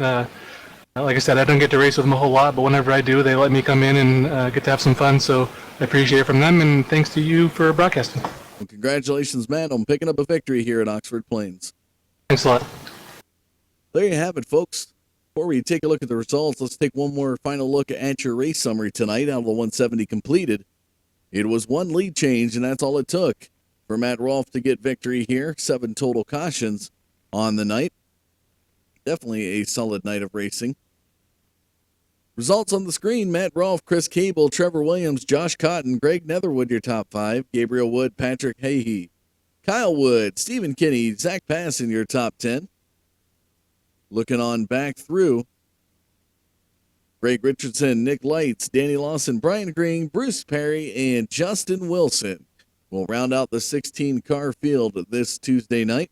Like I said, I don't get to race with them a whole lot, but whenever I do, they let me come in and get to have some fun. So I appreciate it from them, and thanks to you for broadcasting. Well, congratulations, Matt, on picking up a victory here at Oxford Plains. Thanks a lot. There you have it, folks. Before we take a look at the results, let's take one more final look at your race summary tonight. Out of the 170 completed, it was one lead change, and that's all it took for Matt Rolfe to get victory here. 7 total cautions on the night. Definitely a solid night of racing. Results on the screen: Matt Rolfe, Chris Cable, Trevor Williams, Josh Cotton, Greg Netherwood, your top 5. Gabriel Wood, Patrick Hahey, Kyle Wood, Stephen Kinney, Zach Pass in your top 10. Looking on back through, Greg Richardson, Nick Lights, Danny Lawson, Brian Green, Bruce Perry, and Justin Wilson will round out the 16-car field this Tuesday night.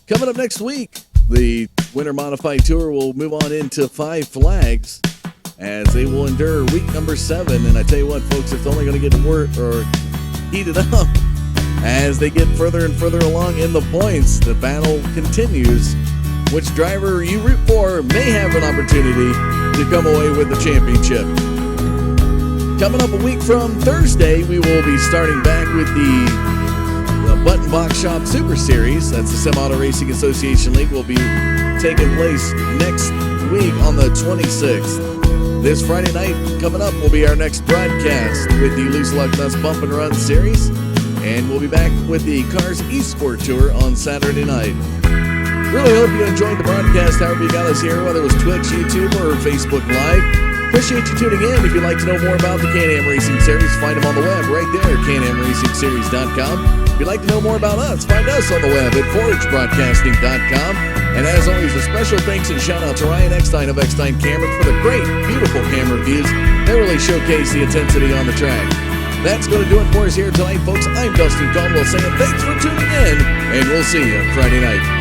Coming up next week, the Winter Modified Tour will move on into Five Flags as they will endure week number 7. And I tell you what, folks, it's only going to get heated up as they get further and further along in the points. The battle continues. Which driver you root for may have an opportunity to come away with the championship. Coming up a week from Thursday, we will be starting back with the Button Box Shop Super Series. That's the Semi-Auto Racing Association League. Will be taking place next week on the 26th. This Friday night coming up will be our next broadcast with the Loose Luck Nuts Bump and Run Series. And we'll be back with the Cars Esport Tour on Saturday night. Really hope you enjoyed the broadcast, however you got us here, whether it was Twitch, YouTube, or Facebook Live. Appreciate you tuning in. If you'd like to know more about the Can-Am Racing Series, find them on the web right there, canamracingseries.com. If you'd like to know more about us, find us on the web at foragebroadcasting.com. And as always, a special thanks and shout out to Ryan Eckstein of Eckstein Cameras for the great, beautiful camera views. They really showcase the intensity on the track. That's going to do it for us here tonight, folks. I'm Dustin Caldwell saying thanks for tuning in, and we'll see you Friday night.